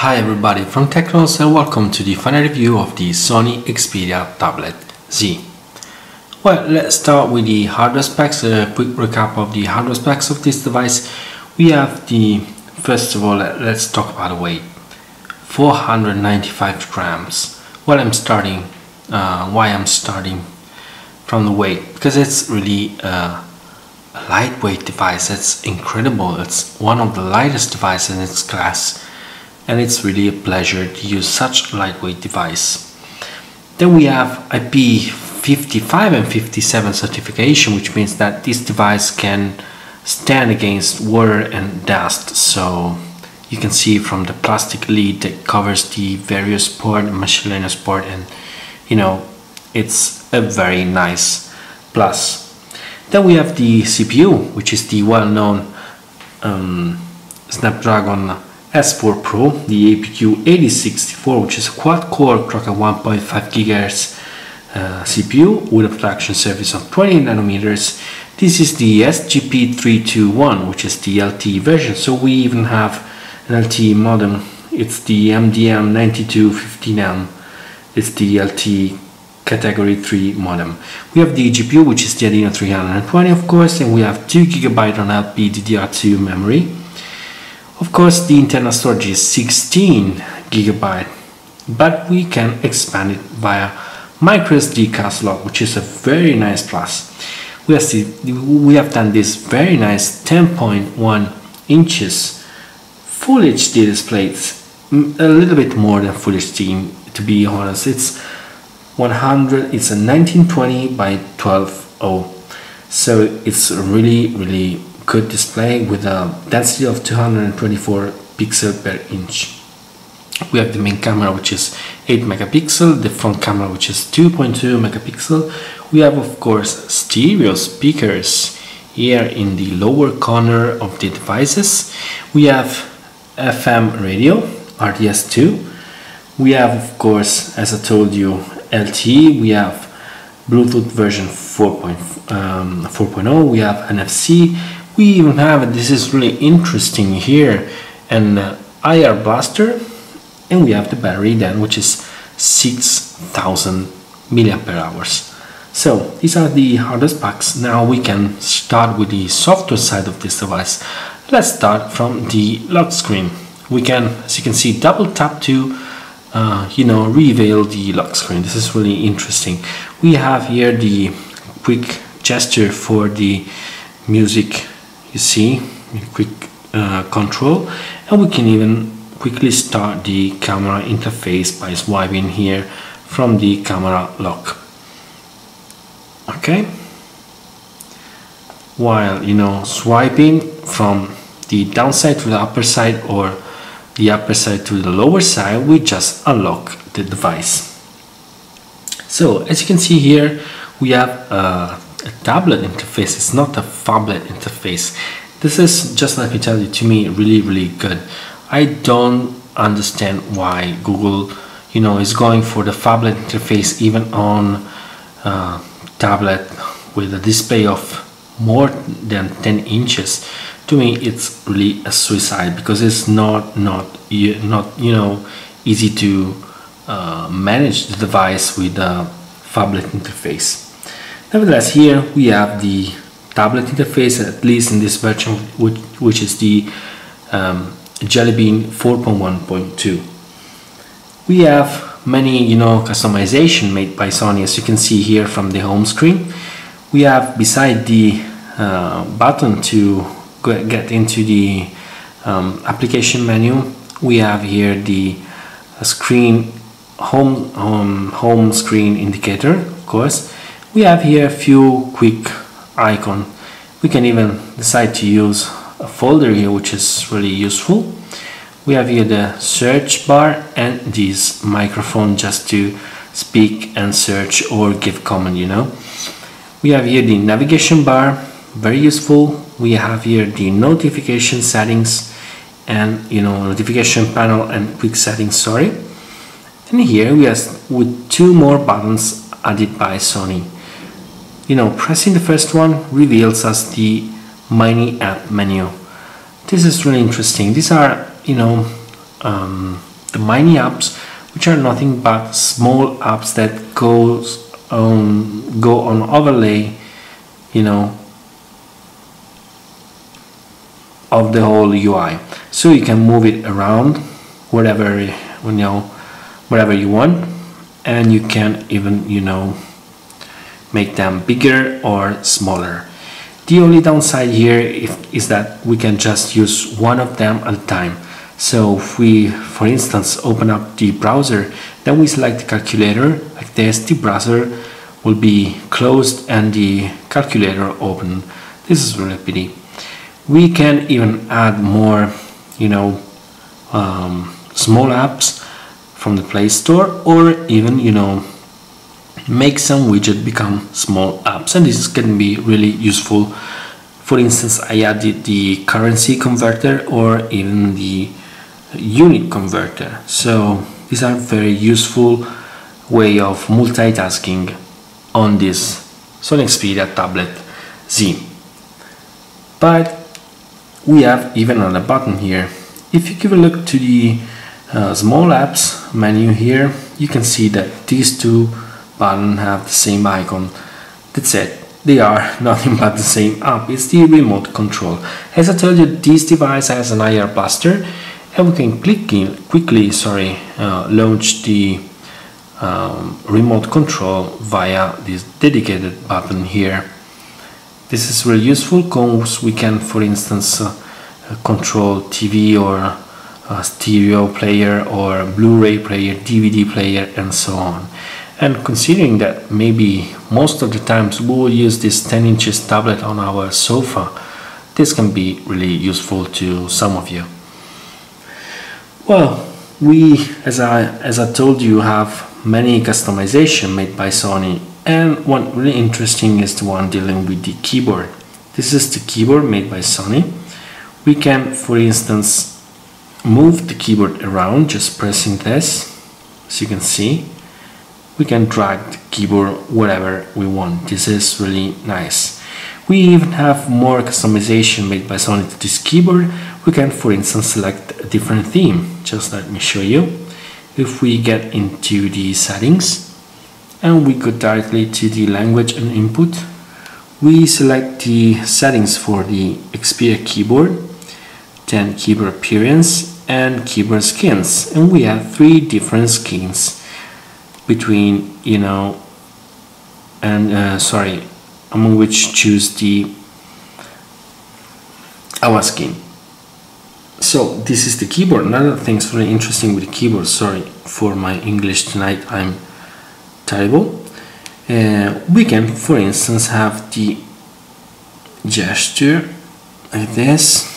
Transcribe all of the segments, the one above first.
Hi everybody from TechnoLost and welcome to the final review of the Sony Xperia Tablet Z. Well, let's start with the hardware specs. A quick recap of the hardware specs of this device. We have first of all, let's talk about the weight. 495 grams. Well, why I'm starting from the weight? Because it's really a lightweight device. It's incredible. It's one of the lightest devices in its class. And it's really a pleasure to use such a lightweight device. Then we have IP55 and 57 certification, which means that this device can stand against water and dust. So you can see from the plastic lid that covers the various port, miscellaneous port, and it's a very nice plus. Then we have the CPU, which is the well-known Snapdragon S4 Pro, the APU 8064, which is a quad-core clock at 1.5 GHz CPU with a production surface of 20 nanometers. This is the SGP321, which is the LTE version. So we even have an LTE modem. It's the MDM9215M. It's the LTE category 3 modem. We have the GPU, which is the Adreno 320, of course, and we have 2 GB on LPDDR2 memory. Of course, the internal storage is 16 GB, but we can expand it via microSD card slot, which is a very nice plus. We have done this very nice 10.1 inches Full HD display. It's a little bit more than Full HD, to be honest. It's a 1920 by 12.0, so it's a really good display with a density of 224 pixels per inch. We have the main camera, which is 8 megapixel, the front camera, which is 2.2 megapixel. We have, of course, stereo speakers here in the lower corner of the devices. We have FM radio, RDS2. We have, of course, as I told you, LTE. We have Bluetooth version 4.0. We have NFC. We even have, this is really interesting here, an IR blaster, and we have the battery then, which is 6000 milliampere hours. So these are the hardware specs. Now we can start with the software side of this device. Let's start from the lock screen. We can, as you can see, double tap to reveal the lock screen. This is really interesting. We have here the quick gesture for the music. You see, quick control, and we can even quickly start the camera interface by swiping here from the camera lock. Okay, while swiping from the downside to the upper side or the upper side to the lower side, we just unlock the device. So as you can see here, we have a tablet interface. It's not a phablet interface. This is, just let me tell you, to me really good. I don't understand why Google is going for the phablet interface even on tablet with a display of more than 10 inches. To me it's really a suicide, because it's not easy to manage the device with a phablet interface. Nevertheless, here we have the tablet interface, at least in this version, which is the Jelly Bean 4.1.2. We have many customization made by Sony, as you can see here from the home screen. We have, beside the button to get into the application menu, we have here the screen home screen indicator, of course. We have here a few quick icons. We can even decide to use a folder here, which is really useful. We have here the search bar and this microphone just to speak and search or give comment. We have here the navigation bar, very useful. We have here the notification settings and notification panel and quick settings, sorry. And here we have with 2 more buttons added by Sony. Pressing the first one reveals us the mini app menu. This is really interesting. These are the mini apps, which are nothing but small apps that go on overlay, you know, of the whole UI. So you can move it around wherever you want, and you can even, you know, make them bigger or smaller. The only downside here is that we can just use one of them at a time. So if we, for instance, open up the browser, then we select the calculator like this, the browser will be closed and the calculator open. This is really pity. We can even add more, you know, small apps from the Play Store, or even, you know, make some widget become small apps, and this can be really useful. For instance, I added the currency converter or even the unit converter. So these are very useful way of multitasking on this Sony Xperia Tablet Z. But we have even another button here. If you give a look to the small apps menu here, you can see that these two buttons have the same icon. That's it. They are nothing but the same app. It's the remote control. As I told you, this device has an IR blaster, and we can quickly launch the remote control via this dedicated button here. This is really useful because we can, for instance, control TV or stereo player or Blu-ray player, DVD player, and so on. And considering that maybe most of the times we will use this 10 inches tablet on our sofa, this can be really useful to some of you. Well, we, as I told you, have many customization made by Sony, and one really interesting is the one dealing with the keyboard. This is the keyboard made by Sony. We can, for instance, move the keyboard around just pressing this. As you can see, we can drag the keyboard wherever we want. This is really nice. We even have more customization made by Sony to this keyboard. We can, for instance, select a different theme. Just let me show you. If we get into the settings and we go directly to the language and input, we select the settings for the Xperia keyboard, then keyboard appearance and keyboard skins, and we have 3 different skins between, you know, and among which choose the our skin. So this is the keyboard. Another thing is really interesting with the keyboard. Sorry for my English tonight, I'm terrible. We can, for instance, have the gesture like this.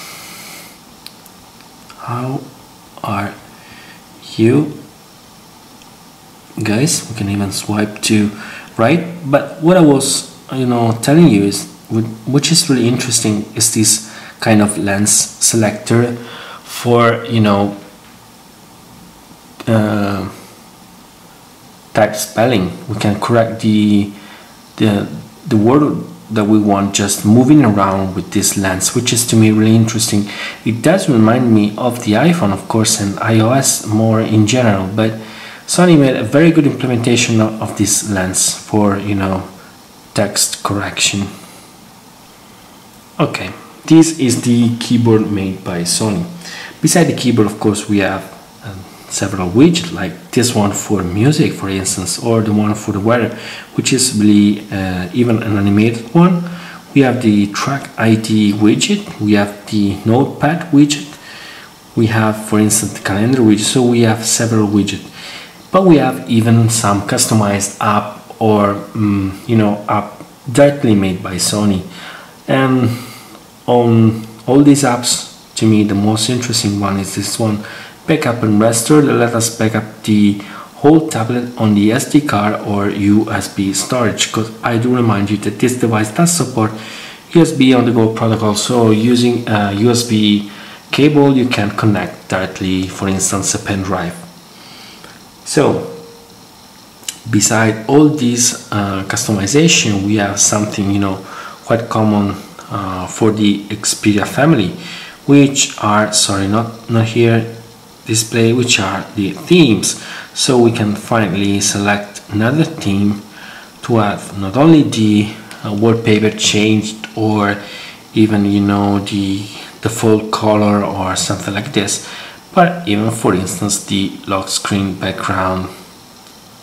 How are you guys? We can even swipe to right. But what I was, you know, telling you is, which is really interesting, is this kind of lens selector for, you know, type spelling. We can correct the word that we want just moving around with this lens, which is to me really interesting. It does remind me of the iPhone, of course, and iOS more in general, but Sony made a very good implementation of this lens for, you know, text correction. Okay, this is the keyboard made by Sony. Beside the keyboard, of course, we have several widgets, like this one for music, for instance, or the one for the weather, which is really even an animated one. We have the track ID widget, we have the notepad widget, we have, for instance, the calendar widget. So we have several widgets, but we have even some customized app or you know, app directly made by Sony. And on all these apps, to me the most interesting one is this one, Backup and Restore, that let us back up the whole tablet on the SD card or USB storage, because I do remind you that this device does support USB on the go protocol. So using a USB cable, you can connect directly, for instance, a pen drive. So beside all this customization, we have something, you know, quite common for the Xperia family, which are, sorry, not here, display, which are the themes. So we can finally select another theme to have not only the wallpaper changed, or even the default color or something like this, but even, for instance, the lock screen background.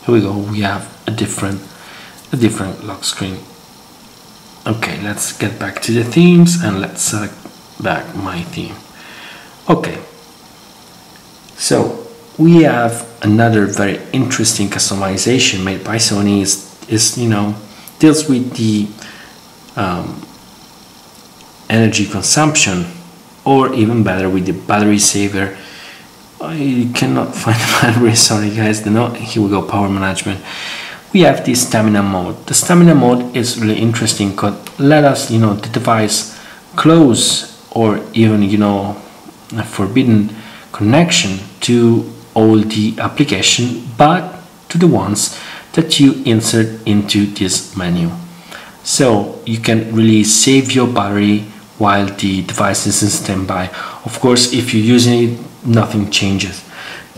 Here we go, we have a different lock screen. Okay, let's get back to the themes and let's select back my theme. Okay, so we have another very interesting customization made by Sony. Is deals with the energy consumption, or even better, with the battery saver. I cannot find the battery, sorry guys. Here we go, power management. We have the stamina mode. The stamina mode is really interesting because let us the device close, or even a forbidden connection to all the application, but to the ones that you insert into this menu. So you can really save your battery while the device is in standby. Of course, if you're using it, nothing changes.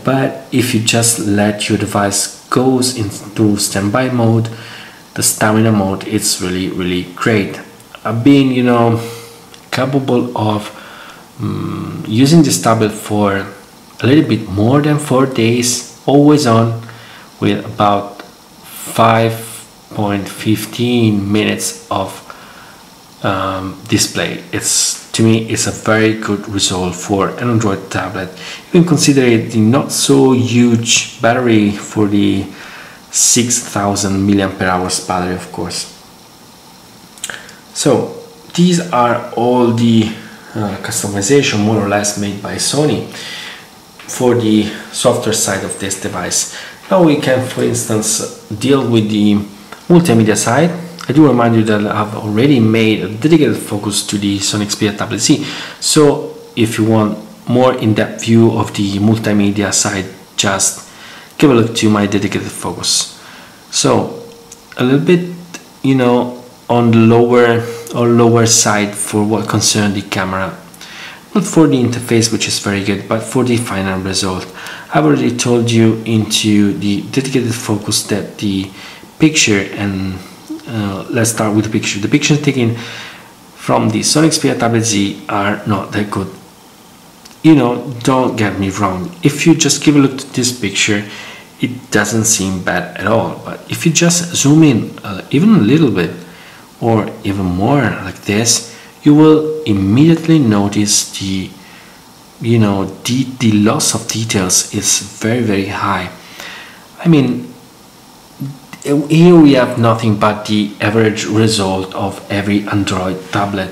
But if you just let your device goes into standby mode, the stamina mode, it's really great. I've been capable of using this tablet for a little bit more than 4 days, always on, with about 5.15 minutes of display. To me it's a very good result for an Android tablet, even considering the not so huge battery for the 6000 mAh battery, of course. So these are all the customization, more or less, made by Sony for the software side of this device. Now we can, for instance, deal with the multimedia side. I do remind you that I've already made a dedicated focus to the Sony Xperia Tablet Z. So if you want more in-depth view of the multimedia side, just give a look to my dedicated focus. So a little bit, on the lower side for what concerns the camera. Not for the interface, which is very good, but for the final result. I've already told you into the dedicated focus that the picture, and let's start with the picture. The pictures taken from the Sony Xperia Tablet Z are not that good. Don't get me wrong. If you just give a look to this picture, it doesn't seem bad at all. But if you just zoom in even a little bit, or even more like this, you will immediately notice the loss of details is very high. I mean, here we have nothing but the average result of every Android tablet.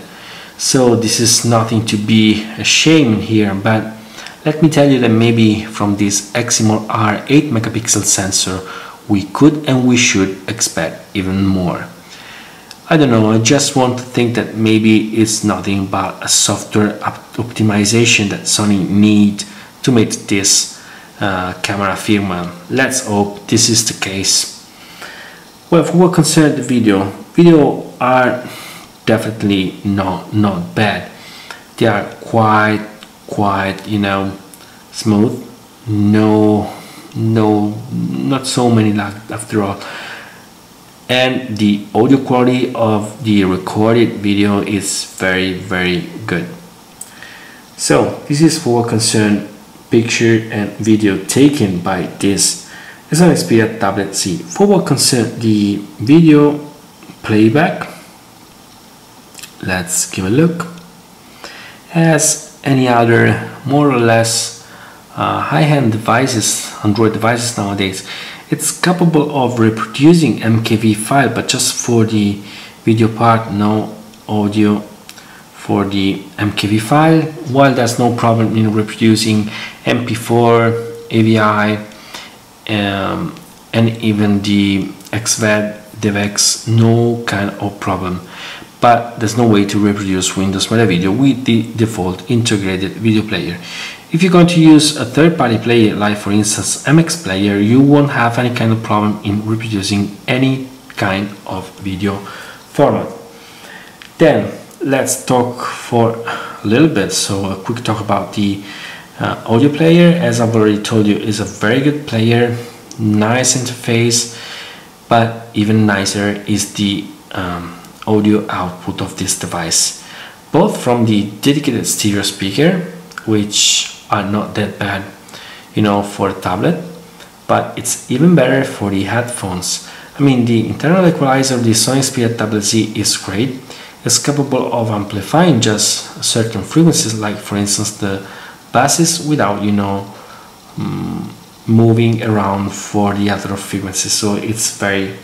So this is nothing to be ashamed here, but let me tell you that maybe from this Exymer R 8 megapixel sensor we could and we should expect even more. I don't know, I just want to think that maybe it's nothing but a software optimization that Sony need to make this camera firmware. Let's hope this is the case. Well, for what concerns the video are definitely not bad. They are quite smooth. Not so many lag after all. And the audio quality of the recorded video is very good. So this is for what concerns picture and video taken by this Sony Xperia Tablet Z. For what concerns the video playback, let's give a look. As any other more or less high-end devices, Android devices nowadays, it's capable of reproducing MKV file, but just for the video part, no audio for the MKV file, while there's no problem in reproducing MP4, AVI, and even the XVAD, DivX, no kind of problem. But there's no way to reproduce Windows Media Video with the default integrated video player. If you're going to use a third-party player, like for instance MX Player, you won't have any kind of problem in reproducing any kind of video format. Then let's talk for a little bit, so a quick talk about the audio player, as I've already told you, is a very good player, nice interface, but even nicer is the audio output of this device, both from the dedicated stereo speaker, which are not that bad, you know, for a tablet, but it's even better for the headphones. I mean, the internal equalizer of the Sony Xperia Tablet Z is great. It's capable of amplifying just certain frequencies, like for instance the basses, without, you know, moving around for the other frequencies. So it's very,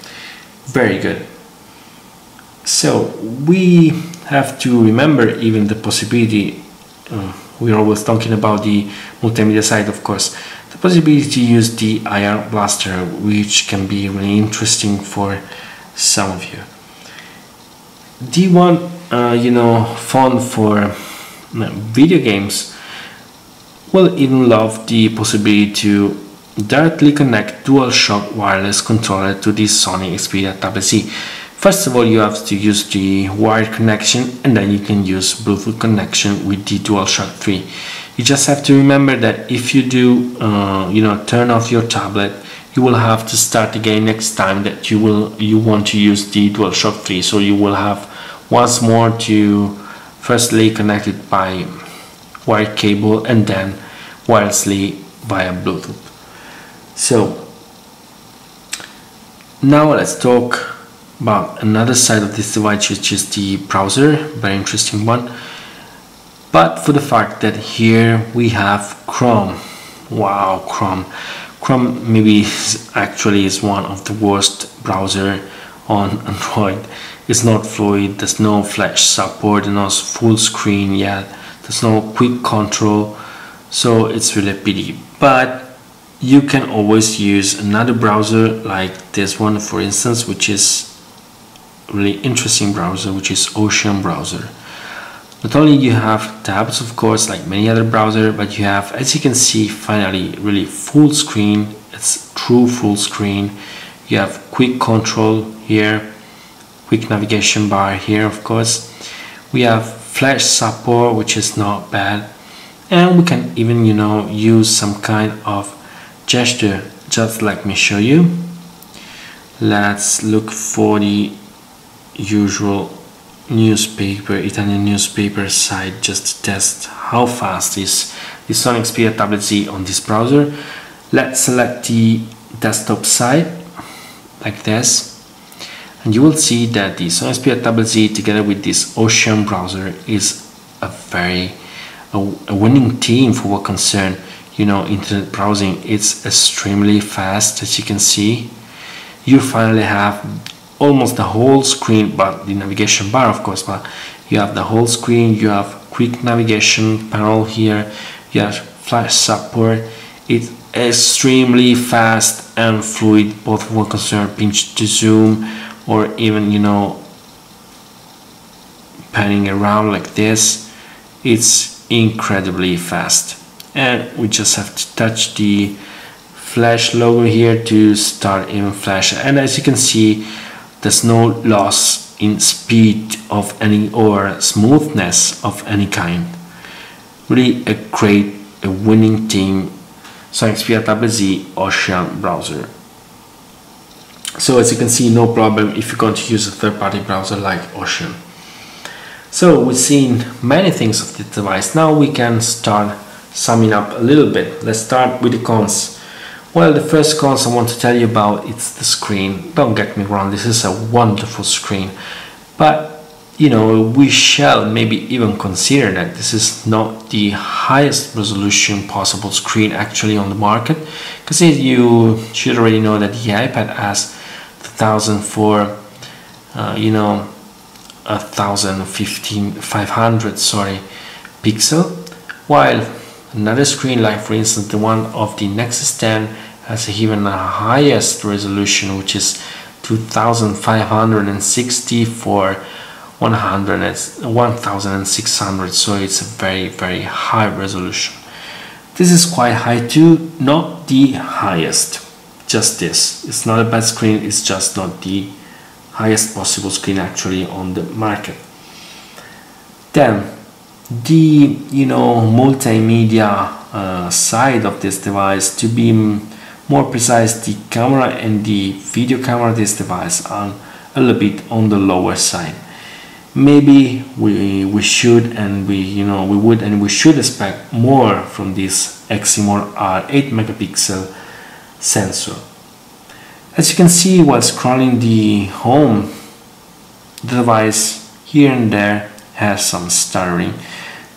very good. So we have to remember even the possibility, we're always talking about the multimedia side, of course, the possibility to use the IR blaster, which can be really interesting for some of you. The one, you know, fun for video games will even love the possibility to directly connect DualShock wireless controller to the Sony Xperia Tablet Z. First of all, you have to use the wired connection, and then you can use Bluetooth connection with the DualShock 3. You just have to remember that if you do, you know, turn off your tablet, you will have to start again next time that you want to use the DualShock 3. So you will have once more to firstly connect it by wired cable and then wirelessly via Bluetooth. So now let's talk about another side of this device, which is the browser. Very interesting one, but for the fact that here we have Chrome. Wow, Chrome maybe actually is one of the worst browser on Android. It's not fluid, there's no flash support, there's no full screen yet, there's no quick control, so it's really a pity. But you can always use another browser like this one, for instance, which is really interesting browser, which is Ocean browser. Not only you have tabs, of course, like many other browser, but you have, as you can see, finally really full screen. It's true full screen. You have quick control here, quick navigation bar here, of course. We have flash support, which is not bad, and we can even, you know, use some kind of gesture. Just let me show you. Let's look for the usual newspaper, Italian newspaper site, just to test how fast is the Sony Xperia Tablet Z on this browser. Let's select the desktop site like this, and you will see that the Sony Xperia Tablet Z together with this Ocean browser is a winning team for what concern, you know, internet browsing. It's extremely fast, as you can see. You finally have almost the whole screen, but the navigation bar, of course, but you have the whole screen. You have quick navigation panel here, you have flash support. It's extremely fast and fluid, both for what concern pinch to zoom, or even, you know, panning around like this. It's incredibly fast, and we just have to touch the flash logo here to start even flash. And as you can see, there's no loss in speed of any or smoothness of any kind. Really a winning team, Sony Xperia Tablet Z Ocean browser. So as you can see, no problem if you're going to use a third-party browser like Ocean. So we've seen many things of this device. Now we can start summing up a little bit. Let's start with the cons. Well, the first cons I want to tell you about, it's the screen. Don't get me wrong, this is a wonderful screen, but you know, we shall maybe even consider that this is not the highest resolution possible screen actually on the market, because you should already know that the iPad has 2004 you know, 500 sorry pixel, while another screen like for instance the one of the Nexus 10 has even a highest resolution, which is 2560 for 1600, so it's a very, very high resolution. This is quite high too, not the highest, just this. It's not a bad screen, it's just not the highest possible screen actually on the market. Then the, you know, multimedia side of this device. To be more precise, the camera and the video camera of this device are a little bit on the lower side. Maybe we should and we should expect more from this Eximor R8 megapixel sensor. As you can see while scrolling the home, the device here and there has some stuttering.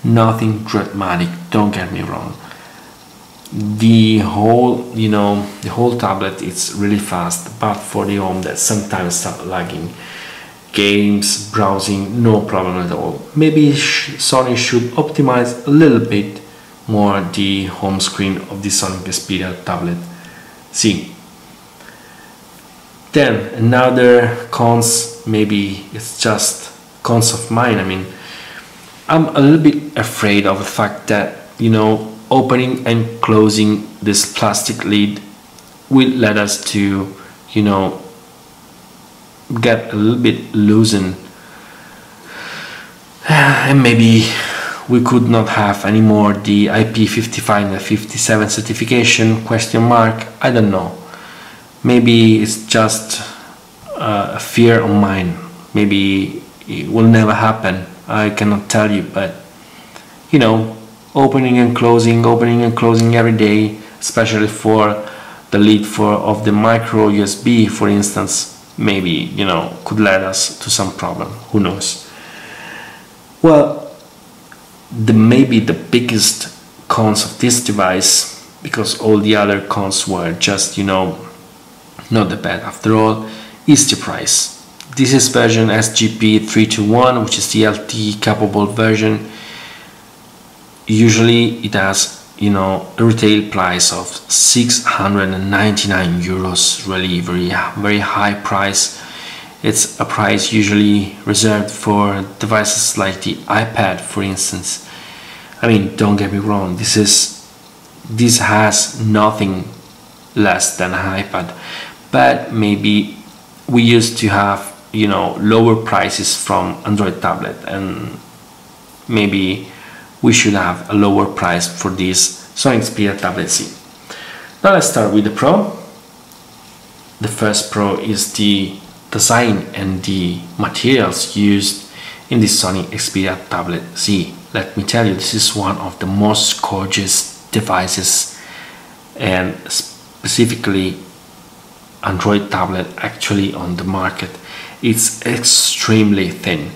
Nothing dramatic, don't get me wrong. The whole tablet is really fast, but for the home that sometimes start lagging. Games, browsing, no problem at all. Maybe Sony should optimize a little bit more the home screen of the Sony Xperia Tablet Z. Then another cons, maybe it's just cons of mine. I mean, I'm a little bit afraid of the fact that, opening and closing this plastic lid will let us to, get a little bit loosened, and maybe we could not have anymore the IP55 and 57 certification, question mark. I don't know, maybe it's just a fear of mine. Maybe it will never happen, I cannot tell you, but opening and closing every day, especially for the lid of the micro USB, for instance, maybe could lead us to some problem. Who knows? Well, maybe the biggest cons of this device, because all the other cons were just not that bad after all, is the price. This is version SGP321, which is the LTE capable version. Usually it has a retail price of 699 euros, really very high price. It's a price usually reserved for devices like the iPad, for instance. I mean, don't get me wrong, this has nothing less than an iPad, but maybe we used to have lower prices from Android tablet, and maybe we should have a lower price for this Sony Xperia Tablet Z. Now let's start with the Pro. The first Pro is the design and the materials used in the Sony Xperia Tablet Z. Let me tell you, this is one of the most gorgeous devices, and specifically Android tablet actually on the market. It's extremely thin.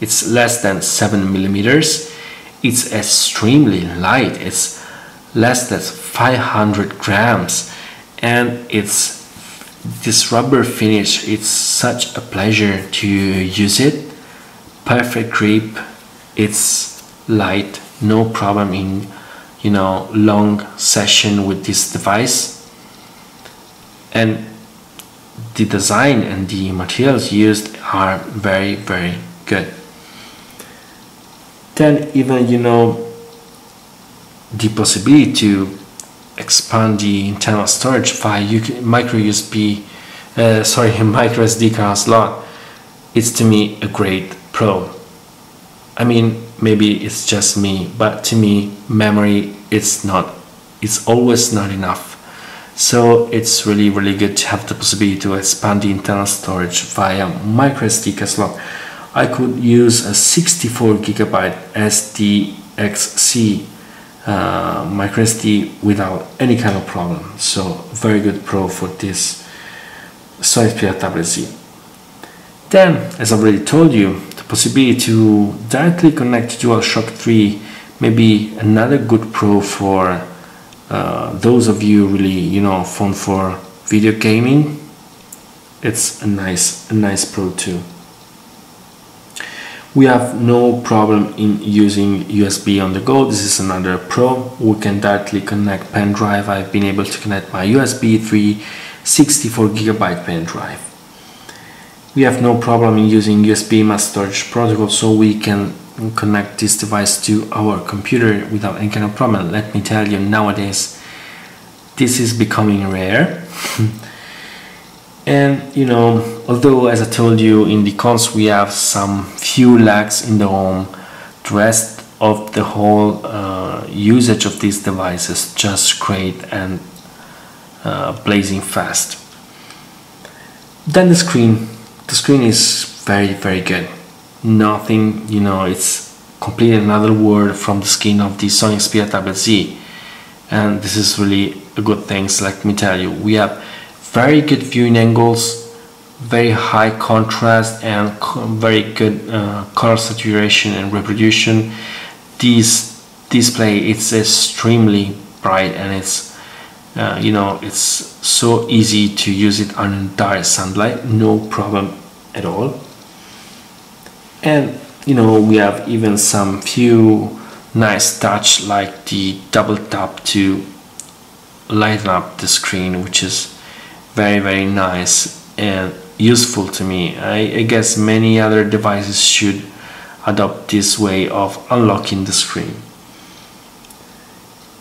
It's less than 7 millimeters. It's extremely light. It's less than 500 grams, and it's this rubber finish. It's such a pleasure to use it. Perfect grip. It's light, no problem in long session with this device, and the design and the materials used are very good. Then even the possibility to expand the internal storage via micro SD card slot, it's to me a great pro. I mean, maybe it's just me, but to me memory it's always not enough. So it's really good to have the possibility to expand the internal storage via micro SD card slot. I could use a 64 GB SDXC micro SD without any kind of problem. So very good pro for this Sony Xperia Tablet Z. Then, as I already told you, the possibility to directly connect to DualShock 3 may be another good pro for those of you really fond for video gaming. It's a nice pro too. We have no problem in using USB on the go. This is another pro. We can directly connect pen drive. I've been able to connect my USB 3 64 GB pen drive. We have no problem in using USB mass storage protocol, so we can connect this device to our computer without any kind of problem. Let me tell you, nowadays this is becoming rare. And although, as I told you, in the cons we have some few lags in the home, the rest of the whole usage of this device is just great and blazing fast. Then the screen is very good. Nothing, it's completely another world from the screen of the Sony Xperia Tablet Z, and this is really a good thing. Let me tell you, we have very good viewing angles, very high contrast, and very good color saturation and reproduction. This display, it's extremely bright, and it's it's so easy to use it on direct sunlight, no problem at all. And we have even some few nice touch, like the double tap to lighten up the screen, which is very nice and useful to me. I guess many other devices should adopt this way of unlocking the screen.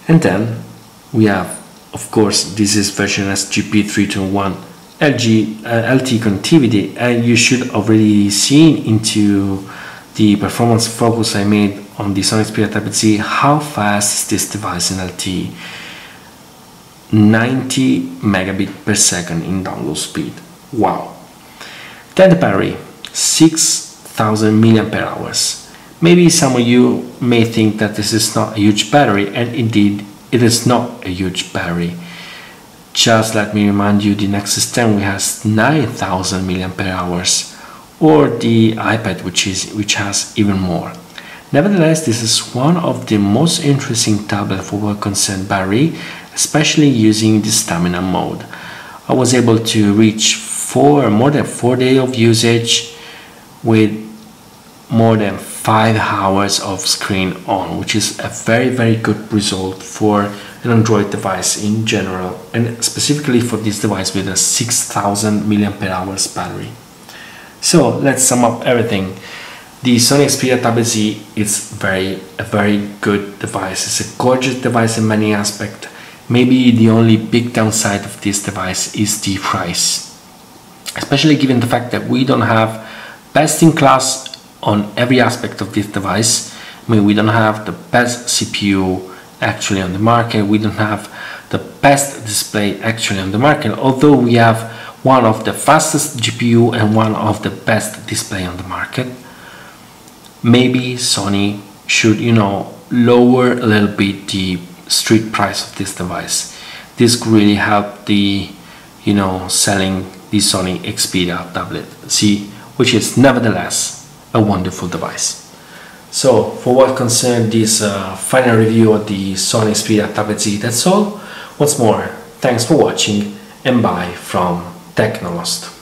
And then we have, of course, this is version SGP321 LT connectivity, and you should already seen into the performance focus I made on the Sony Xperia Tablet Z how fast is this device in LTE. 90 megabit per second in download speed. Wow. Then the battery, 6,000 milliampere hours. Maybe some of you may think that this is not a huge battery, and indeed it is not a huge battery. Just let me remind you, the Nexus 10 has 9,000 milliampere hours, or the iPad which has even more. Nevertheless, this is one of the most interesting tablets for what concerns battery, especially using the stamina mode. I was able to reach more than 4 days of usage with more than 5 hours of screen on, which is a very good result for an Android device in general, and specifically for this device with a 6,000 milliampere hours battery. So let's sum up everything. The Sony Xperia Tablet Z is a very good device. It's a gorgeous device in many aspects. Maybe the only big downside of this device is the price, especially given the fact that we don't have best in class on every aspect of this device. I mean, we don't have the best CPU actually on the market, we don't have the best display actually on the market, although we have one of the fastest GPU and one of the best display on the market. Maybe Sony should, lower a little bit the street price of this device. This could really help the, selling the Sony Xperia Tablet Z, which is nevertheless a wonderful device. So for what concerns this final review of the Sony Xperia Tablet Z, that's all. Once more, thanks for watching, and bye from TechnoLost.